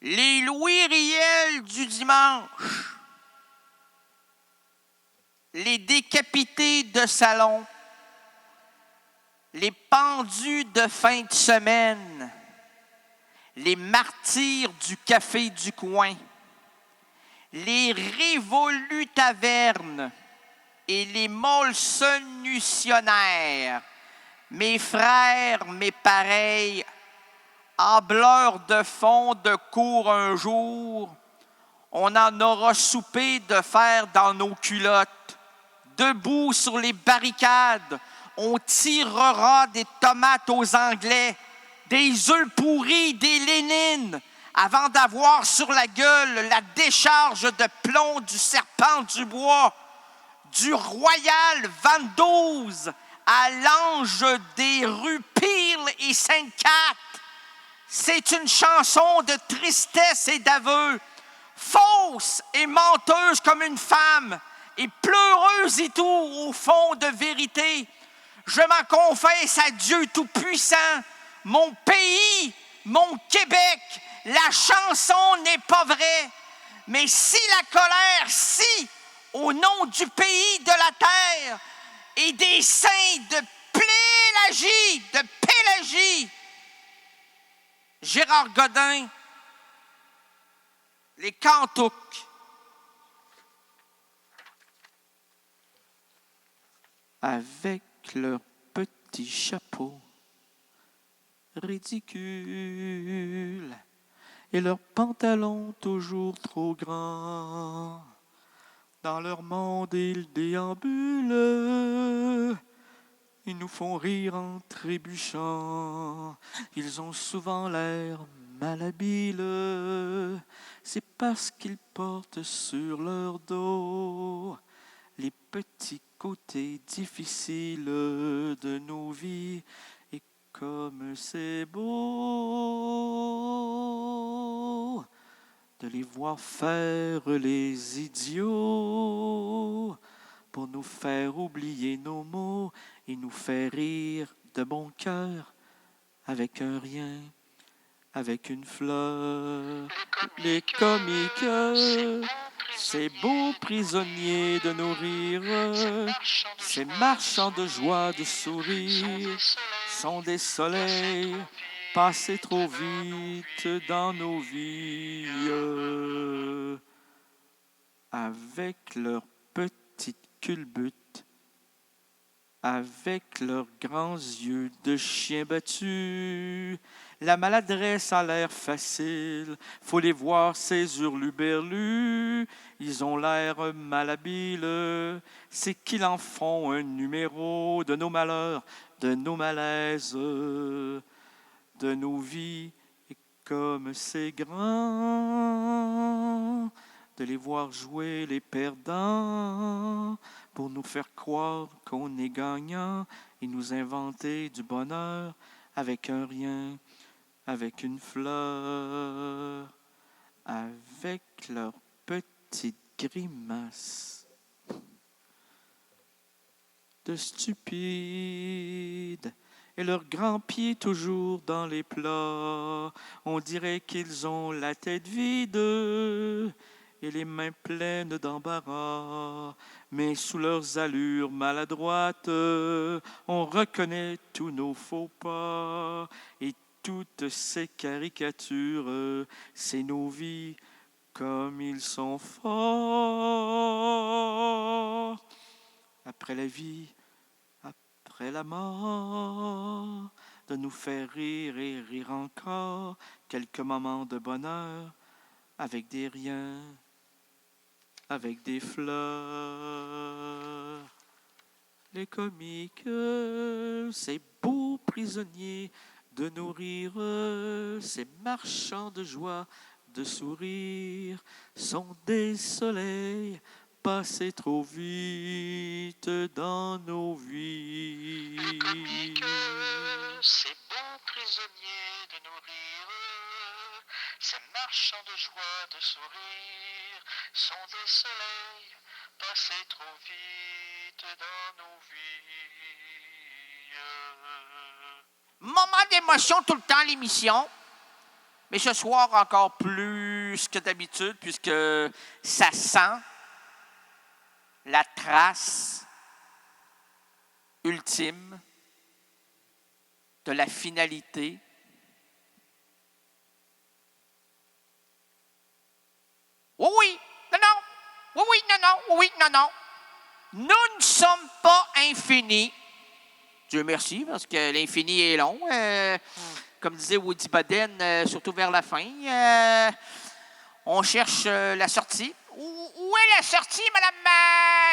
Les Louis Riel du dimanche, les décapités de salon, les pendus de fin de semaine, les martyrs du café du coin, les révolus tavernes et les molsonnutionnaires, mes frères, mes pareils, hableurs de fond de cour un jour, on en aura soupé de fer dans nos culottes. Debout sur les barricades, on tirera des tomates aux Anglais, des œufs pourris, des Lénines, avant d'avoir sur la gueule la décharge de plomb du serpent du bois, du Royal 22 à l'ange des rues Peel et Sainte-Cat. C'est une chanson de tristesse et d'aveu, fausse et menteuse comme une femme, et pleureuse et tout au fond de vérité. Je m'en confesse à Dieu Tout-Puissant, mon pays, mon Québec, la chanson n'est pas vraie. Mais si la colère, si, au nom du pays, de la terre, et des saints de Pélagie, Gérard Godin, les Cantouks. Avec leurs petits chapeaux ridicules et leurs pantalons toujours trop grands, dans leur monde ils déambulent. Ils nous font rire en trébuchant. Ils ont souvent l'air malhabiles. C'est parce qu'ils portent sur leur dos les petits côtés difficiles de nos vies. Et comme c'est beau de les voir faire les idiots pour nous faire oublier nos mots et nous faire rire de bon cœur avec un rien, avec une fleur. Les comiques, ces beaux prisonniers de nos rires, ces marchands de joie, de sourire, sont des soleils passés trop vite dans nos vies, avec leurs petites culbutes, avec leurs grands yeux de chiens battus. La maladresse a l'air facile, faut les voir, ces hurluberlus. Ils ont l'air malhabiles, c'est qu'ils en font un numéro de nos malheurs, de nos malaises, de nos vies. Et comme c'est grand de les voir jouer les perdants pour nous faire croire qu'on est gagnant et nous inventer du bonheur avec un rien, avec une fleur, avec leurs petites grimaces de stupides et leurs grands pieds toujours dans les plats. On dirait qu'ils ont la tête vide et les mains pleines d'embarras. Mais sous leurs allures maladroites, on reconnaît tous nos faux pas. Et toutes ces caricatures, c'est nos vies comme ils sont forts. Après la vie, après la mort, de nous faire rire et rire encore, quelques moments de bonheur, avec des riens, avec des fleurs. Les comiques, ces beaux prisonniers de nos rires, ces marchands de joie, de sourire, sont des soleils passés trop vite dans nos vies. Les comiques, ces beaux prisonniers de nos rires, ces marchands de joie, de sourire, sont des soleils passés trop vite dans nos vies. Moment d'émotion tout le temps, l'émission. Mais ce soir, encore plus que d'habitude, puisque ça sent la trace ultime de la finalité. Oui, oui, non, non, oui, oui, non, non, oui, oui, non, non. Nous ne sommes pas infinis. Dieu merci, parce que l'infini est long. Comme disait Woody Baden, surtout vers la fin. On cherche la sortie. Où est la sortie, madame?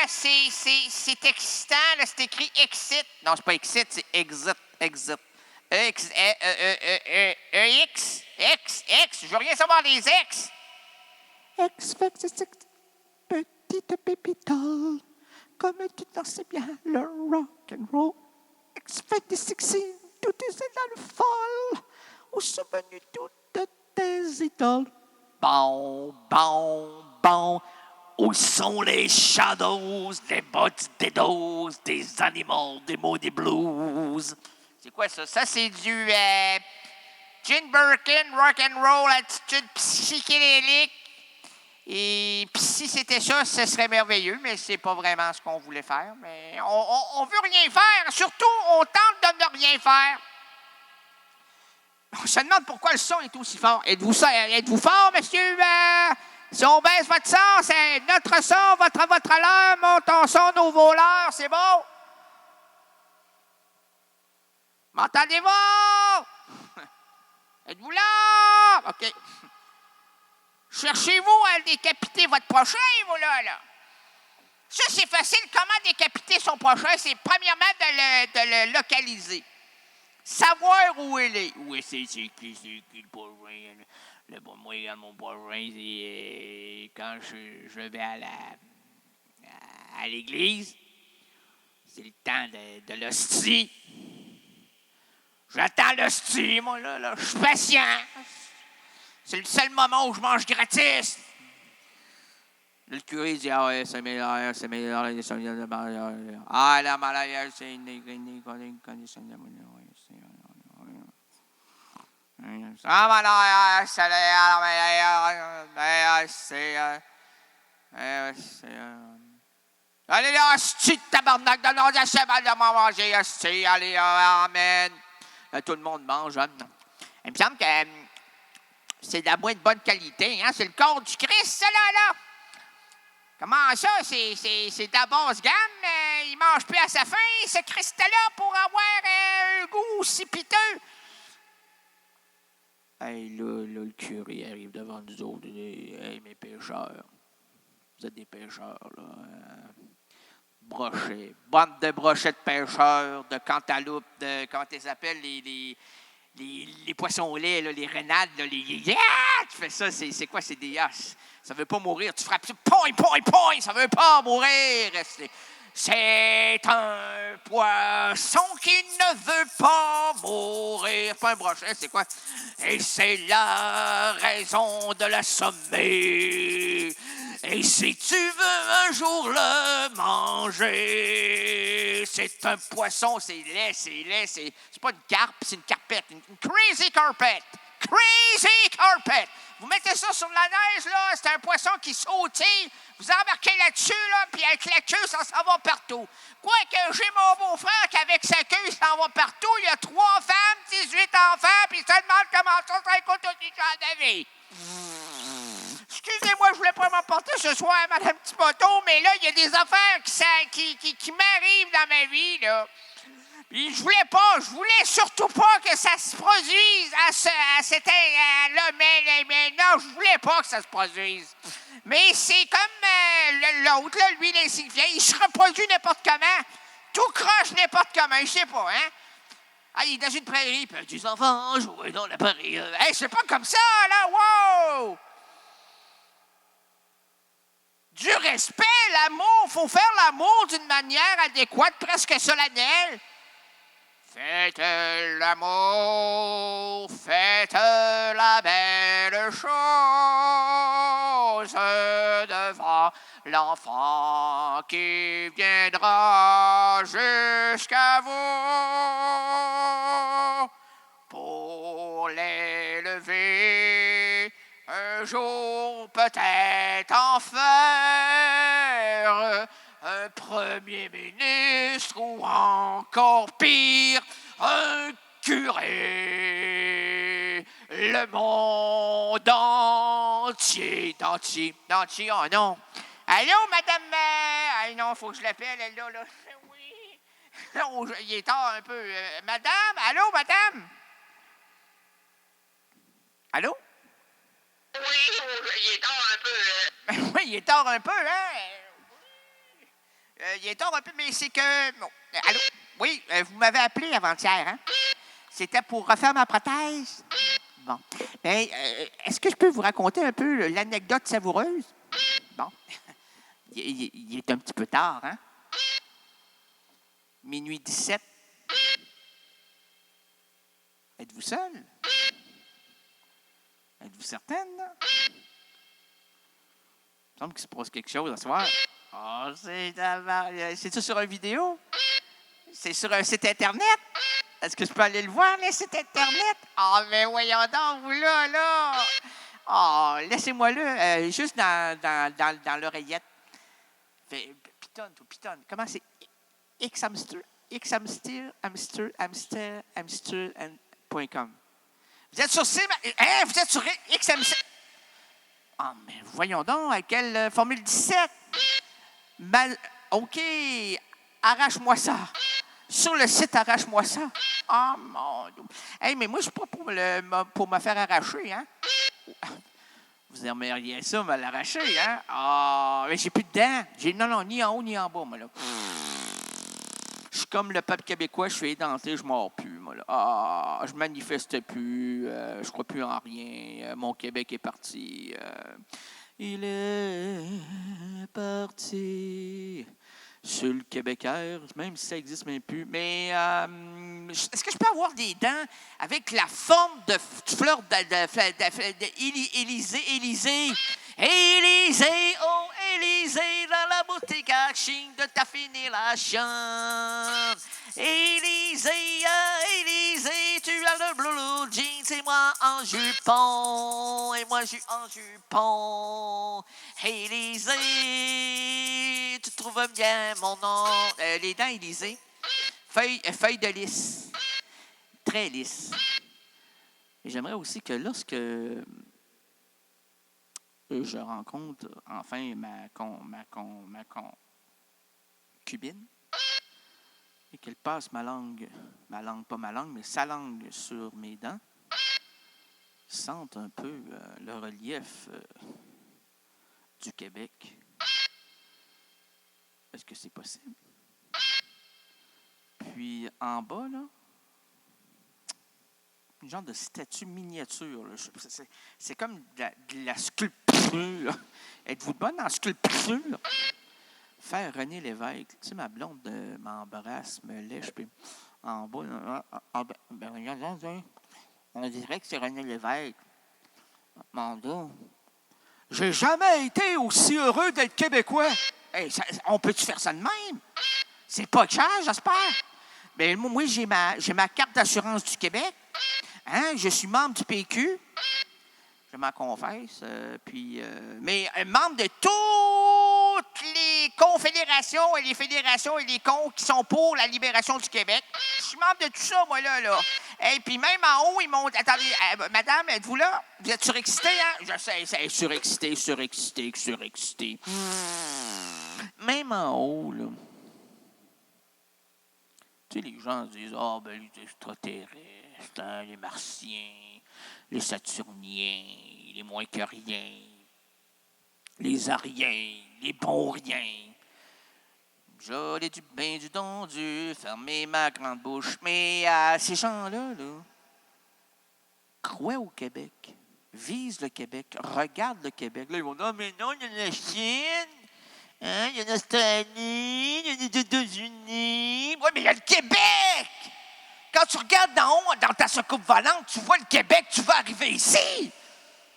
C'est excitant, là, c'est écrit exit. Non, c'est pas exit, c'est exit, exit. X, X. Je veux rien savoir des X. X, petite pépitole, comme tu dansais bien le rock and roll. X fait des sexy, toutes tes étoiles folles, où sont venues toutes tes idoles? Bon, bon, bon. Où sont les shadows, les bottes des doses, des animals, des mots, des blues? C'est quoi ça? Ça, c'est du Gene Birkin, rock and roll, attitude psychédélique. Et puis si c'était ça, ce serait merveilleux, mais c'est pas vraiment ce qu'on voulait faire. Mais on veut rien faire. Surtout, on tente de ne rien faire. On se demande pourquoi le son est aussi fort. Êtes-vous fort, monsieur? Si on baisse votre son, c'est notre son, votre leurre, mon ton son, nos voleurs, c'est bon? M'entendez-vous? Êtes-vous là? OK. Cherchez-vous à décapiter votre prochain, vous, là. Ça, c'est facile. Comment décapiter son prochain? C'est premièrement de le localiser. Savoir où il est. Où c'est qui le prochain? Moi, mon prochain, c'est quand je vais à l'église. C'est le temps de l'hostie. J'attends l'hostie, moi, là. Je suis patient. C'est le seul moment où je mange gratis. Le curé dit, ah ouais, c'est meilleur, ah, la malade, c'est une condition de allez là, hostie de tabarnak, donne-nous assez mal de manger, hostie, allez, amen. Tout le monde mange, hein. Il me semble que c'est de la moins de bonne qualité, hein? C'est le corps du Christ, ça, là. Comment ça? C'est de la basse gamme. Il ne mange plus à sa faim, ce Christ-là, pour avoir un goût si piteux. Hey, là, le curé arrive devant nous autres. Hey, mes pécheurs. Vous êtes des pécheurs, là. Brochets. Bande de brochets de pêcheurs, de cantaloupes, de. Comment ils s'appellent? Les poissons au lait, là, les renades, là, tu fais ça, c'est quoi? C'est des yasses. Ça veut pas mourir. Tu frappes ça, point, ça veut pas mourir. C'est un poisson qui ne veut pas mourir. Pas un brochet, c'est quoi? Et c'est la raison de l'assommer. Et si tu veux un jour le manger, c'est un poisson, c'est laid, c'est pas une carpe, c'est une carpette, une crazy carpet. Crazy carpet. Vous mettez ça sur la neige, là, c'est un poisson qui sautille. Vous embarquez là-dessus, là, puis avec la queue, ça s'en va partout. Quoique j'ai mon beau-frère qu'avec sa queue, il s'en va partout. Il a 3 femmes, 18 enfants, puis il se demande comment ça coûte aussi cher de vie. Excusez-moi, je voulais pas m'emporter ce soir, Madame Thibodeau, mais là, il y a des affaires qui m'arrivent dans ma vie, là. Puis je voulais surtout pas que ça se produise à cet là, mais non, je voulais pas que ça se produise. Mais c'est comme l'autre, là, lui, l'insignifiant, il se reproduit n'importe comment, tout croche n'importe comment, je sais pas, hein. Ah, il est dans une prairie, puis des enfants jouent dans la prairie. Hey, c'est pas comme ça, là, wow! Du respect, l'amour, faut faire l'amour d'une manière adéquate, presque solennelle. Faites l'amour, faites la belle chose devant l'enfant qui viendra jusqu'à vous. Pour l'élever, un jour peut-être en faire un premier ministre ou encore pire, un curé. Le monde entier, oh non. Allô, madame, ah non, faut que je l'appelle, elle là. Oui. Non, il est tard un peu. Madame, allô, madame? Allô? Oui, il est tard un peu. Oui, il est tard un peu, hein? Il est tard un peu, mais c'est que... Bon, allô? Oui, vous m'avez appelé avant-hier, hein? C'était pour refaire ma prothèse. Bon. Ben, est-ce que je peux vous raconter un peu l'anecdote savoureuse? Bon. Il est un petit peu tard, hein? Minuit 17. Êtes-vous seule? Êtes-vous certaine, là? Il me semble qu'il se passe quelque chose ce soir. Oh, c'est-tu sur une vidéo? C'est sur un site Internet? Est-ce que je peux aller le voir, le site Internet? Ah, mais voyons donc, vous là! Oh, laissez-moi là, juste dans l'oreillette. Pitonne. Comment c'est? Xhamster.com. Vous êtes sur vous êtes sur Xhamster. Ah, mais voyons donc, à quelle formule 17? OK, arrache-moi ça. Sur le site, arrache-moi ça. Ah, mon Dieu. Hey, mais moi, je suis pas pour me faire arracher, hein? Vous aimeriez ça, me l'arracher, hein? Ah, mais j'ai plus de dents. Non, ni en haut, ni en bas, moi, là. Je suis comme le peuple québécois, je suis édenté, je mords plus, moi, là. Ah, je manifeste plus, je crois plus en rien. Mon Québec est parti. Il est parti sur le Québécois, même si ça existe même plus. Mais est-ce que je peux avoir des dents avec la forme de fleur d'Élysée? Élysée, oh Élysée, dans la boutique à Chine de t'affiner la chance. Élysée, Élysée, tu as le blue jeans et moi en jupon. Et moi je suis en jupon. Élysée, tu trouves bien mon nom. Les dents Élysée. Feuille de lisse. Très lisse. Et j'aimerais aussi que lorsque je rencontre enfin ma concubine et qu'elle passe pas ma langue, mais sa langue sur mes dents, sente un peu le relief du Québec. Est-ce que c'est possible? Puis en bas, là, une genre de statue miniature. Là. C'est comme de la sculpture. Êtes-vous bonne en sculpture? Faire René Lévesque. Tu sais, ma blonde m'embrasse, me lèche, puis en bas, on dirait que c'est René Lévesque. Mon Dieu. J'ai jamais été aussi heureux d'être Québécois. Hey, on peut-tu faire ça de même? C'est pas cher, j'espère. Mais moi, j'ai ma carte d'assurance du Québec. Hein? Je suis membre du PQ. Je m'en confesse. Mais membre de toutes les confédérations et les fédérations et les cons qui sont pour la libération du Québec. Je suis membre de tout ça, moi, là. Et puis même en haut, ils m'ont... Attendez, madame, êtes-vous là? Vous êtes surexcitée, hein? Je sais, c'est surexcité. Même en haut, là. Tu sais, les gens disent, les extraterrestres, hein, les martiens, les saturniens, les moins que rien, les ariens, les bons riens. J'aurais du bien du don dû fermer ma grande bouche. Mais ces gens-là, croient au Québec, visent le Québec, regardent le Québec. Là, ils vont dire, mais non, il y a la Chine. Hein? Il y a l'Australie, il y a les États-Unis. Oui, mais il y a le Québec! Quand tu regardes d'en haut, dans ta soucoupe volante, tu vois le Québec, tu vas arriver ici.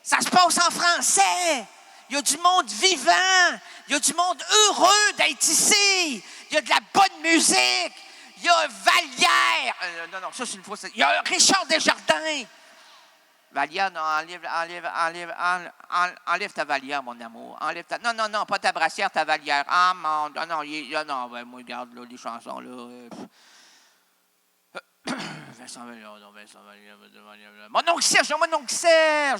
Ça se passe en français. Il y a du monde vivant. Il y a du monde heureux d'être ici. Il y a de la bonne musique. Il y a Vallière. Non, ça, c'est une fois. Il y a Richard Desjardins. Valia, non, enlève ta valière, mon amour. Non, pas ta brassière, ta valière. Ah, non, ben, moi, regarde, là, les chansons, là. Vincent Vallière, non, Vincent Vallière. Mon oncle Serge,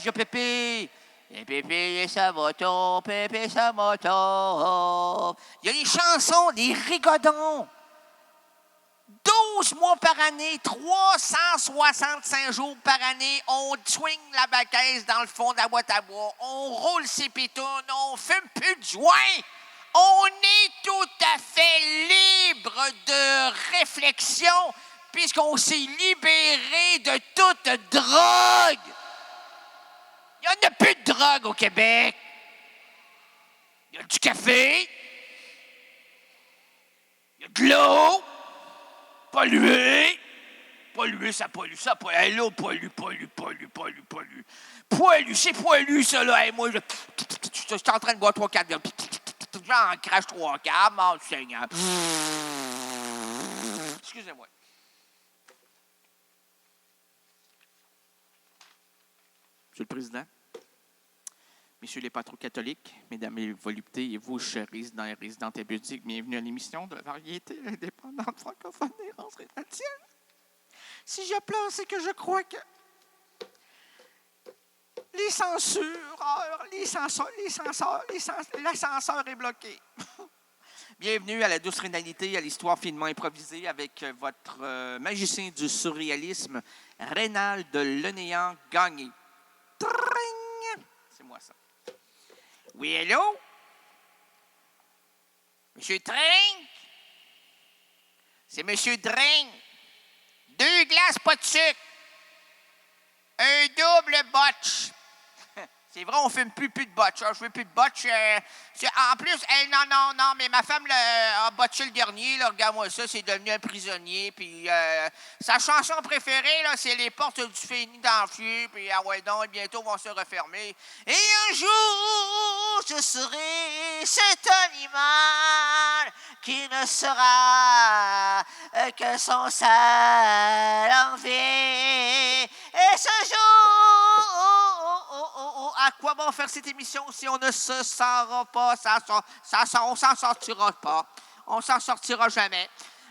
il y a Pépé. Et Pépé et sa moto, Pépé et sa moto. Il y a les chansons, les rigodons. 12 mois par année, 365 jours par année, on swing la baquette dans le fond de la boîte à bois, on roule ses pitounes, on fume plus de joint. On est tout à fait libre de réflexion puisqu'on s'est libéré de toute drogue. Il n'y en a plus de drogue au Québec. Il y a du café, il y a de l'eau. Pollué, ça pollue. Hey, l'eau pollue. Poilu, c'est poilu, ça, là. Hey, moi, je suis en train de boire 3-4. J'en crache 3-4, mon Seigneur. Excusez-moi. Monsieur le Président, Messieurs les patrons catholiques, Mesdames et voluptés, et vous, chers résidents et résidentes ébudiques, bienvenue à l'émission de variété indépendante francophone et transrénatienne. Si je pleure, c'est que je crois que l'ascenseur est bloqué. Bienvenue à la douce rénalité, à l'histoire finement improvisée avec votre magicien du surréalisme, Rénal de Lenéant Gagné. C'est moi ça. Oui, hello? Monsieur Drink? C'est Monsieur Drink. 2 glaces, pas de sucre. Un double botch. C'est vrai, on ne fume plus de botch. Je veux plus de botch. En plus, non, mais ma femme a botché le dernier. Là, regarde-moi ça, c'est devenu un prisonnier. Puis sa chanson préférée, là, c'est Les portes du Fénis d'Enfier. Puis ah ouais, donc, bientôt vont se refermer. Et un jour, je serai cet animal qui ne sera que son sale envie. Et ce jour, à quoi bon faire cette émission si on ne se sortira pas? On s'en sortira pas. On s'en sortira jamais.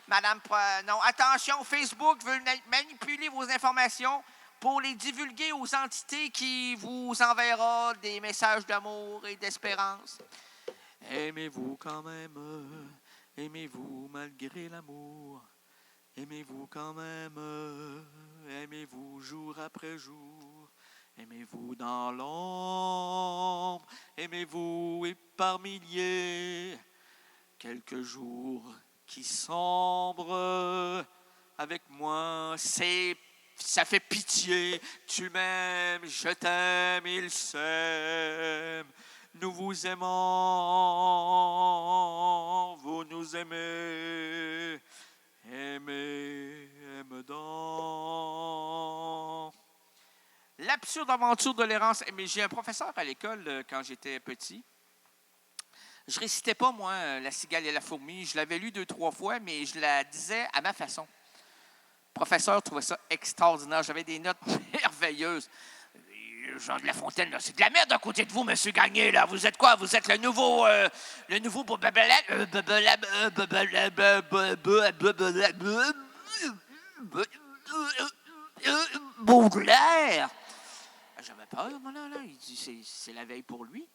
Madame, non, attention, Facebook veut manipuler vos informations pour les divulguer aux entités qui vous enverront des messages d'amour et d'espérance. Aimez-vous quand même, aimez-vous malgré l'amour. Aimez-vous quand même, aimez-vous jour après jour. Aimez-vous dans l'ombre, aimez-vous et par milliers. Quelques jours qui sombrent avec moi, ça fait pitié. Tu m'aimes, je t'aime, il s'aime. Nous vous aimons, vous nous aimez. Aime donc. L'absurde aventure de l'errance. Mais j'ai un professeur à l'école quand j'étais petit. Je récitais pas, moi, La cigale et la fourmi. Je l'avais lu 2-3 fois, mais je la disais à ma façon. Le professeur trouvait ça extraordinaire. J'avais des notes merveilleuses. Jean de La Fontaine, là, c'est de la merde à côté de vous, monsieur Gagné, là. Vous être quoi? Vous êtes le nouveau Baudelaire. J'avais peur, moi, là. Il dit, c'est la veille pour lui.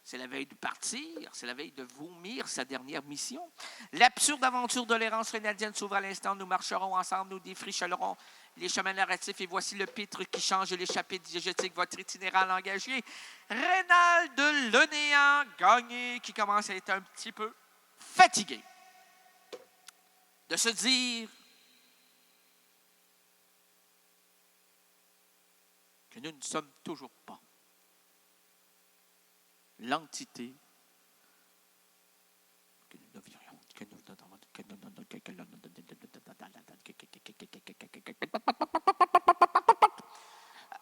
C'est la veille de partir. C'est la veille de vomir sa dernière mission. L'absurde aventure de l'errance rénadienne s'ouvre à l'instant. Nous marcherons ensemble, nous défricherons les chemins narratifs. Et voici le pitre qui change les chapitres diégétiques. Votre itinéraire langagier, Rénal de Lenéant Gagné, qui commence à être un petit peu fatigué de se dire que nous ne sommes toujours pas l'entité que nous devrions.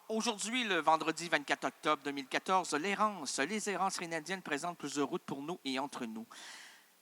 Aujourd'hui, le vendredi 24 octobre 2014, les errances rénadiennes présentent plusieurs routes pour nous et entre nous.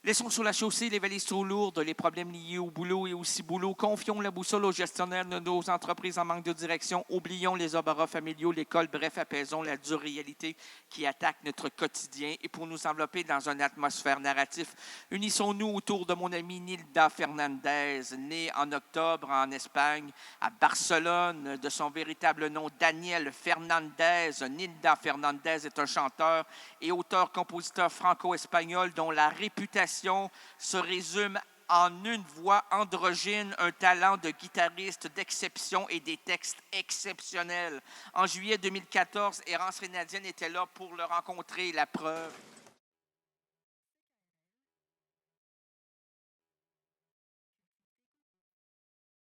Laissons sur la chaussée les valises trop lourdes, les problèmes liés au boulot et aussi boulot. Confions la boussole aux gestionnaires de nos entreprises en manque de direction. Oublions les embarras familiaux, l'école. Bref, apaisons la dure réalité qui attaque notre quotidien. Et pour nous envelopper dans une atmosphère narrative, unissons-nous autour de mon ami Nilda Fernandez, née en octobre en Espagne, à Barcelone, de son véritable nom Daniel Fernandez. Nilda Fernandez est un chanteur et auteur-compositeur franco-espagnol dont la réputation se résume en une voix androgyne, un talent de guitariste d'exception et des textes exceptionnels. En juillet 2014, Errance Rénadienne était là pour le rencontrer, la preuve.